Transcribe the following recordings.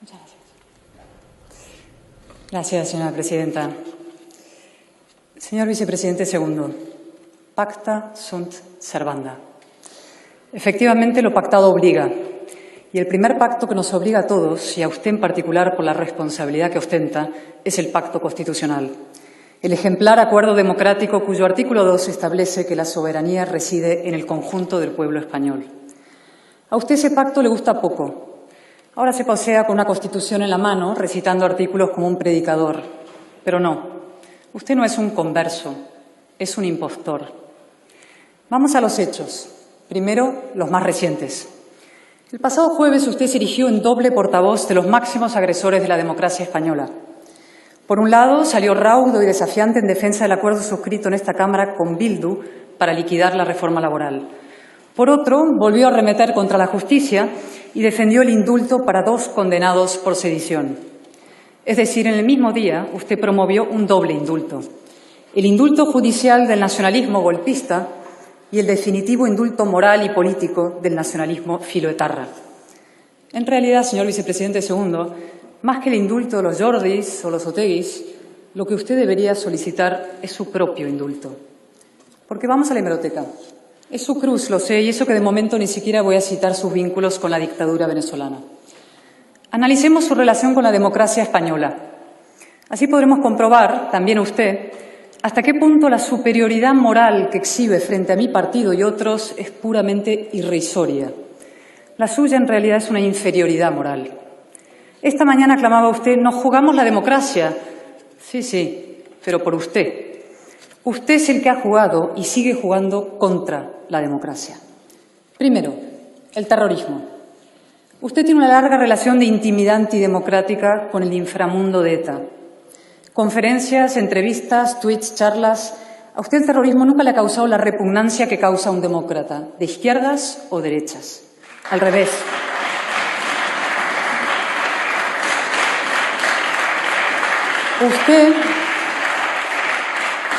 Muchas gracias. Gracias, señora presidenta. Señor vicepresidente segundo, pacta sunt servanda. Efectivamente, lo pactado obliga. Y el primer pacto que nos obliga a todos, y a usted en particular por la responsabilidad que ostenta, es el pacto constitucional. El ejemplar acuerdo democrático cuyo artículo 2 establece que la soberanía reside en el conjunto del pueblo español. A usted ese pacto le gusta poco. Ahora se pasea con una Constitución en la mano, recitando artículos como un predicador. Pero no, usted no es un converso, es un impostor. Vamos a los hechos. Primero, los más recientes. El pasado jueves usted se erigió en doble portavoz de los máximos agresores de la democracia española. Por un lado, salió raudo y desafiante en defensa del acuerdo suscrito en esta Cámara con Bildu para liquidar la reforma laboral. Por otro, volvió a arremeter contra la justicia y defendió el indulto para 2 condenados por sedición. Es decir, en el mismo día usted promovió un doble indulto. El indulto judicial del nacionalismo golpista y el definitivo indulto moral y político del nacionalismo filoetarra. En realidad, señor vicepresidente segundo, más que el indulto de los Jordis o los Oteguis, lo que usted debería solicitar es su propio indulto. Porque vamos a la hemeroteca. Es su cruz, lo sé, y eso que de momento ni siquiera voy a citar sus vínculos con la dictadura venezolana. Analicemos su relación con la democracia española. Así podremos comprobar, también usted, hasta qué punto la superioridad moral que exhibe frente a mi partido y otros es puramente irrisoria. La suya en realidad es una inferioridad moral. Esta mañana clamaba usted, nos jugamos la democracia. Sí, pero por usted. Usted es el que ha jugado y sigue jugando contra la democracia. Primero, el terrorismo. Usted tiene una larga relación de intimidad antidemocrática con el inframundo de ETA. Conferencias, entrevistas, tweets, charlas. A usted el terrorismo nunca le ha causado la repugnancia que causa a un demócrata, de izquierdas o derechas. Al revés. Usted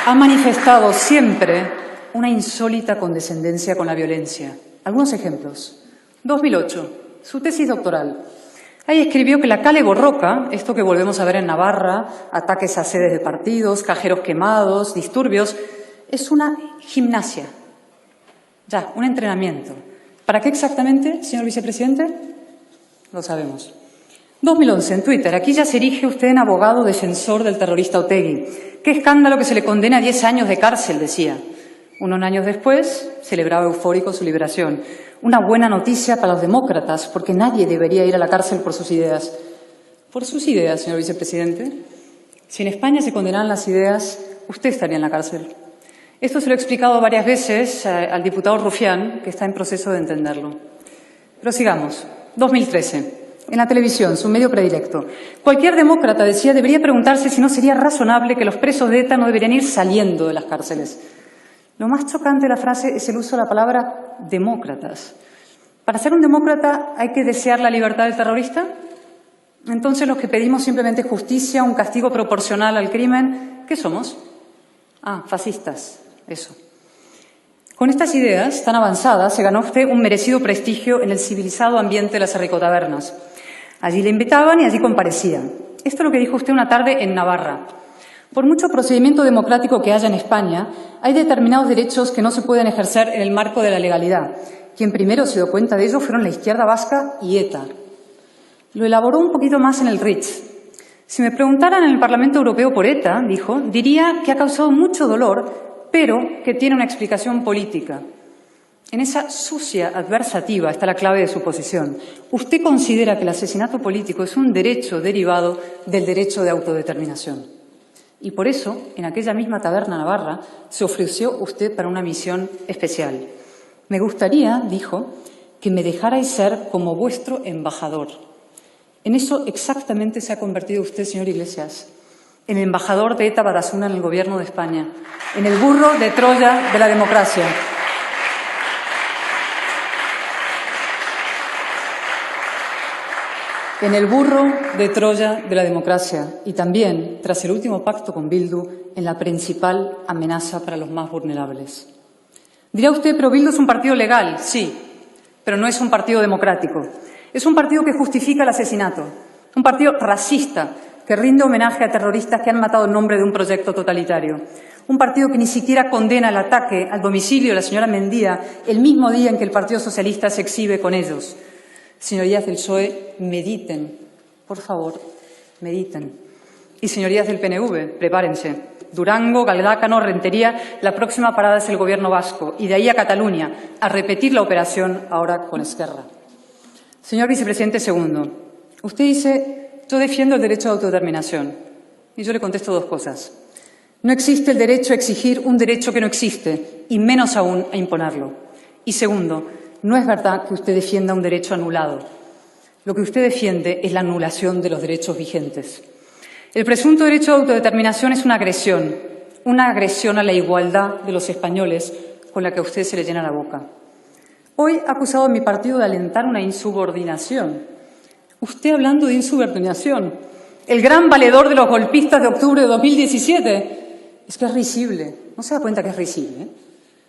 ha manifestado siempre una insólita condescendencia con la violencia. Algunos ejemplos. 2008, su tesis doctoral. Ahí escribió que la Kale Borroka, esto que volvemos a ver en Navarra, ataques a sedes de partidos, cajeros quemados, disturbios, es una gimnasia. Ya, un entrenamiento. ¿Para qué exactamente, señor vicepresidente? Lo sabemos. 2011, en Twitter. Aquí ya se erige usted en abogado defensor del terrorista Otegi. Qué escándalo que se le condena a 10 años de cárcel, decía. Unos años después, celebraba eufórico su liberación. Una buena noticia para los demócratas, porque nadie debería ir a la cárcel por sus ideas. ¿Por sus ideas, señor vicepresidente? Si en España se condenaran las ideas, usted estaría en la cárcel. Esto se lo he explicado varias veces al diputado Rufián, que está en proceso de entenderlo. Pero sigamos. 2013. En la televisión, su medio predilecto. Cualquier demócrata, decía, debería preguntarse si no sería razonable que los presos de ETA no deberían ir saliendo de las cárceles. Lo más chocante de la frase es el uso de la palabra demócratas. ¿Para ser un demócrata hay que desear la libertad del terrorista? Entonces, los que pedimos simplemente justicia, un castigo proporcional al crimen, ¿qué somos? Fascistas, eso. Con estas ideas tan avanzadas se ganó usted un merecido prestigio en el civilizado ambiente de las arricotabernas. Allí le invitaban y allí comparecía. Esto es lo que dijo usted una tarde en Navarra. Por mucho procedimiento democrático que haya en España, hay determinados derechos que no se pueden ejercer en el marco de la legalidad. Quien primero se dio cuenta de ello fueron la izquierda vasca y ETA. Lo elaboró un poquito más en el Ritz. Si me preguntaran en el Parlamento Europeo por ETA, dijo, diría que ha causado mucho dolor, pero que tiene una explicación política. En esa sucia adversativa está la clave de su posición. Usted considera que el asesinato político es un derecho derivado del derecho de autodeterminación. Y por eso, en aquella misma taberna navarra, se ofreció usted para una misión especial. Me gustaría, dijo, que me dejarais ser como vuestro embajador. En eso exactamente se ha convertido usted, señor Iglesias, en el embajador de ETA Batasuna en el Gobierno de España, en el burro de Troya de la democracia. En el burro de Troya de la democracia y también, tras el último pacto con Bildu, en la principal amenaza para los más vulnerables. Dirá usted, pero Bildu es un partido legal, sí, pero no es un partido democrático. Es un partido que justifica el asesinato. Un partido racista que rinde homenaje a terroristas que han matado en nombre de un proyecto totalitario. Un partido que ni siquiera condena el ataque al domicilio de la señora Mendía el mismo día en que el Partido Socialista se exhibe con ellos. Señorías del PSOE, mediten, por favor, mediten. Y señorías del PNV, prepárense. Durango, Galdácano, Rentería, la próxima parada es el Gobierno vasco y de ahí a Cataluña, a repetir la operación ahora con Esquerra. Señor Vicepresidente segundo, usted dice, yo defiendo el derecho de autodeterminación. Y yo le contesto dos cosas. No existe el derecho a exigir un derecho que no existe, y menos aún a imponerlo. Y segundo, no es verdad que usted defienda un derecho anulado. Lo que usted defiende es la anulación de los derechos vigentes. El presunto derecho de autodeterminación es una agresión a la igualdad de los españoles con la que a usted se le llena la boca. Hoy ha acusado a mi partido de alentar una insubordinación. Usted hablando de insubordinación, el gran valedor de los golpistas de octubre de 2017. Es que es risible. ¿No se da cuenta que es risible?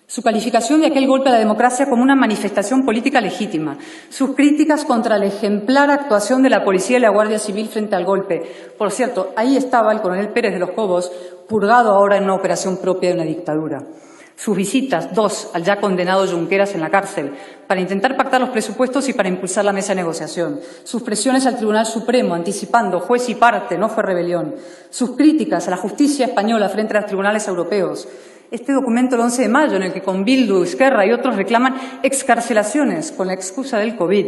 Su calificación de aquel golpe a la democracia como una manifestación política legítima, sus críticas contra la ejemplar actuación de la policía y la Guardia Civil frente al golpe. Por cierto, ahí estaba el coronel Pérez de los Cobos, purgado ahora en una operación propia de una dictadura. Sus visitas, 2, al ya condenado Junqueras en la cárcel, para intentar pactar los presupuestos y para impulsar la mesa de negociación. Sus presiones al Tribunal Supremo, anticipando juez y parte, no fue rebelión. Sus críticas a la justicia española frente a los tribunales europeos. Este documento del 11 de mayo, en el que con Bildu, Esquerra y otros reclaman excarcelaciones con la excusa del COVID.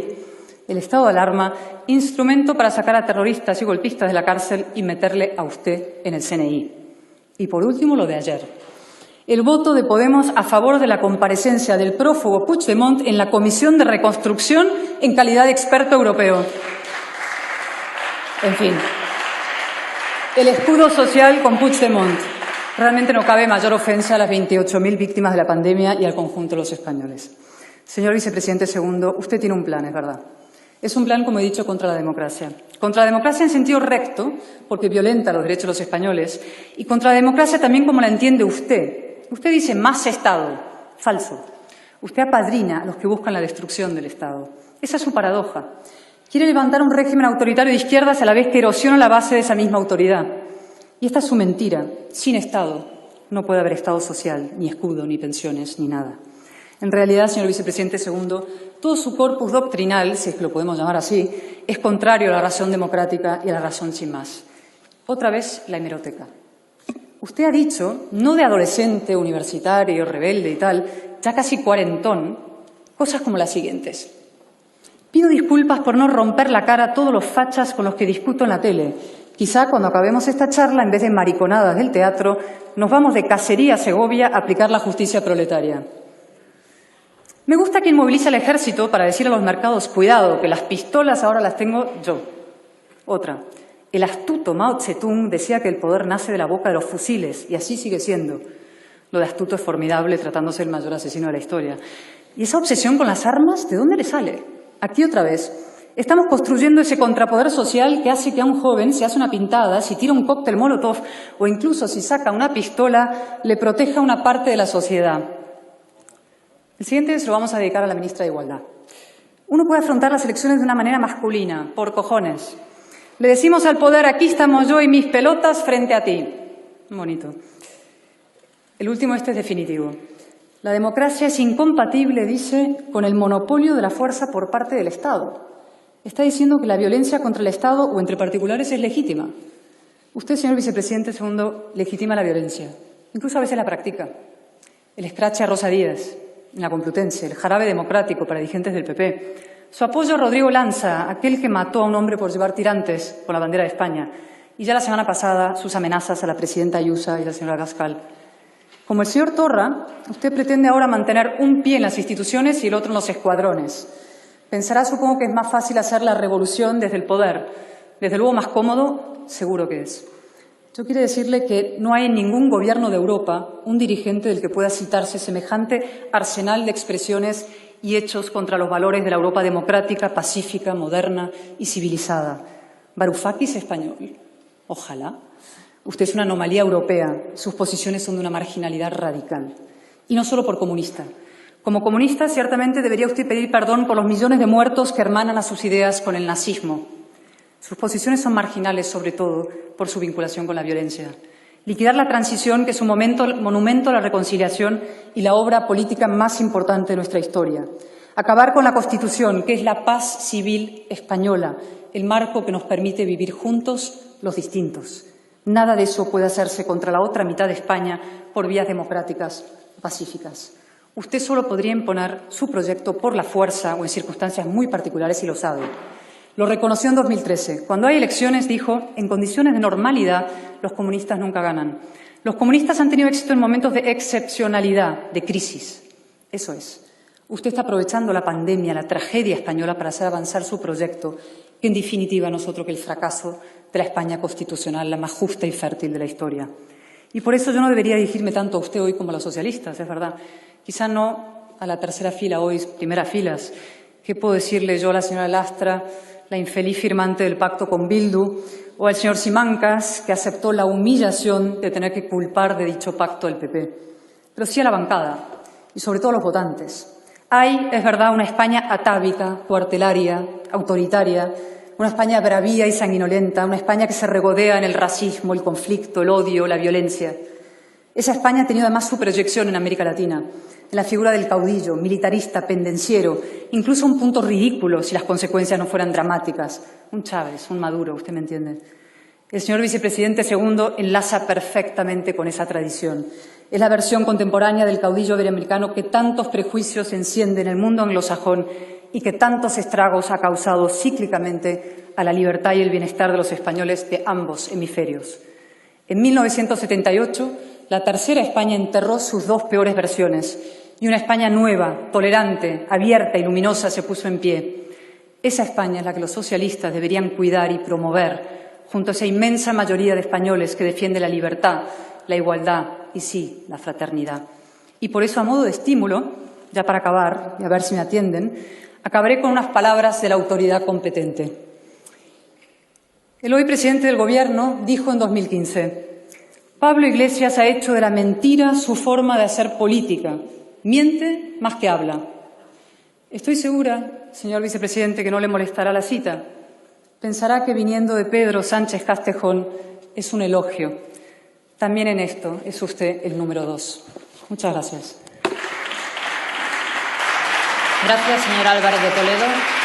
El estado de alarma, instrumento para sacar a terroristas y golpistas de la cárcel y meterle a usted en el CNI. Y por último, lo de ayer. El voto de Podemos a favor de la comparecencia del prófugo Puigdemont en la Comisión de Reconstrucción en calidad de experto europeo. En fin, el escudo social con Puigdemont. Realmente no cabe mayor ofensa a las 28.000 víctimas de la pandemia y al conjunto de los españoles. Señor Vicepresidente segundo, usted tiene un plan, es verdad. Es un plan, como he dicho, contra la democracia. Contra la democracia en sentido recto, porque violenta los derechos de los españoles, y contra la democracia también como la entiende usted. Usted dice más Estado. Falso. Usted apadrina a los que buscan la destrucción del Estado. Esa es su paradoja. Quiere levantar un régimen autoritario de izquierdas a la vez que erosiona la base de esa misma autoridad. Y esta es su mentira. Sin Estado no puede haber Estado social, ni escudo, ni pensiones, ni nada. En realidad, señor Vicepresidente segundo, todo su corpus doctrinal, si es que lo podemos llamar así, es contrario a la razón democrática y a la razón sin más. Otra vez, la hemeroteca. Usted ha dicho, no de adolescente, universitario, rebelde y tal, ya casi cuarentón, cosas como las siguientes. Pido disculpas por no romper la cara a todos los fachas con los que discuto en la tele. Quizá cuando acabemos esta charla, en vez de mariconadas del teatro, nos vamos de cacería a Segovia a aplicar la justicia proletaria. Me gusta quien moviliza al ejército para decir a los mercados, cuidado, que las pistolas ahora las tengo yo. Otra, el astuto Mao Zedong decía que el poder nace de la boca de los fusiles, y así sigue siendo. Lo de astuto es formidable, tratándose del mayor asesino de la historia. ¿Y esa obsesión con las armas, de dónde le sale? Aquí otra vez. Estamos construyendo ese contrapoder social que hace que a un joven, si hace una pintada, si tira un cóctel molotov o incluso si saca una pistola, le proteja una parte de la sociedad. El siguiente se lo vamos a dedicar a la ministra de Igualdad. Uno puede afrontar las elecciones de una manera masculina, por cojones. Le decimos al poder, aquí estamos yo y mis pelotas frente a ti. Bonito. El último, este es definitivo. La democracia es incompatible, dice, con el monopolio de la fuerza por parte del Estado. Está diciendo que la violencia contra el Estado o entre particulares es legítima. Usted, señor Vicepresidente segundo, legitima la violencia. Incluso a veces la practica. El escrache a Rosa Díaz en la Complutense, el jarabe democrático para dirigentes del PP. Su apoyo a Rodrigo Lanza, aquel que mató a un hombre por llevar tirantes con la bandera de España. Y ya la semana pasada, sus amenazas a la presidenta Ayuso y a la señora Gascal. Como el señor Torra, usted pretende ahora mantener un pie en las instituciones y el otro en los escuadrones. Pensará, supongo, que es más fácil hacer la revolución desde el poder. Desde luego más cómodo, seguro que es. Yo quiero decirle que no hay en ningún gobierno de Europa un dirigente del que pueda citarse semejante arsenal de expresiones y hechos contra los valores de la Europa democrática, pacífica, moderna y civilizada. Varoufakis español. Ojalá. Usted es una anomalía europea. Sus posiciones son de una marginalidad radical. Y no solo por comunista. Como comunista, ciertamente debería usted pedir perdón por los millones de muertos que hermanan a sus ideas con el nazismo. Sus posiciones son marginales, sobre todo, por su vinculación con la violencia. Liquidar la transición, que es un monumento a la reconciliación y la obra política más importante de nuestra historia. Acabar con la Constitución, que es la paz civil española, el marco que nos permite vivir juntos los distintos. Nada de eso puede hacerse contra la otra mitad de España por vías democráticas pacíficas. Usted solo podría imponer su proyecto por la fuerza o en circunstancias muy particulares y lo sabe. Lo reconoció en 2013. Cuando hay elecciones, dijo, en condiciones de normalidad, los comunistas nunca ganan. Los comunistas han tenido éxito en momentos de excepcionalidad, de crisis. Eso es. Usted está aprovechando la pandemia, la tragedia española para hacer avanzar su proyecto, que en definitiva no es otro que el fracaso de la España constitucional, la más justa y fértil de la historia. Y por eso yo no debería dirigirme tanto a usted hoy como a los socialistas, es verdad. Quizá no a la tercera fila hoy, primeras filas. ¿Qué puedo decirle yo a la señora Lastra, la infeliz firmante del pacto con Bildu, o al señor Simancas, que aceptó la humillación de tener que culpar de dicho pacto al PP? Pero sí a la bancada y sobre todo a los votantes. Hay, es verdad, una España atávica, cuartelaria, autoritaria, una España bravía y sanguinolenta, una España que se regodea en el racismo, el conflicto, el odio, la violencia. Esa España ha tenido además su proyección en América Latina, en la figura del caudillo, militarista, pendenciero, incluso un punto ridículo si las consecuencias no fueran dramáticas. Un Chávez, un Maduro, usted me entiende. El señor vicepresidente segundo enlaza perfectamente con esa tradición. Es la versión contemporánea del caudillo iberoamericano que tantos prejuicios enciende en el mundo anglosajón y que tantos estragos ha causado cíclicamente a la libertad y el bienestar de los españoles de ambos hemisferios. En 1978, la tercera España enterró sus dos peores versiones y una España nueva, tolerante, abierta y luminosa se puso en pie. Esa España es la que los socialistas deberían cuidar y promover junto a esa inmensa mayoría de españoles que defiende la libertad, la igualdad y, sí, la fraternidad. Y por eso, a modo de estímulo, ya para acabar, y a ver si me atienden, acabaré con unas palabras de la autoridad competente. El hoy presidente del Gobierno dijo en 2015: Pablo Iglesias ha hecho de la mentira su forma de hacer política. Miente más que habla. Estoy segura, señor vicepresidente, que no le molestará la cita. Pensará que viniendo de Pedro Sánchez Castejón es un elogio. También en esto es usted el número 2. Muchas gracias. Gracias, señor Álvarez de Toledo.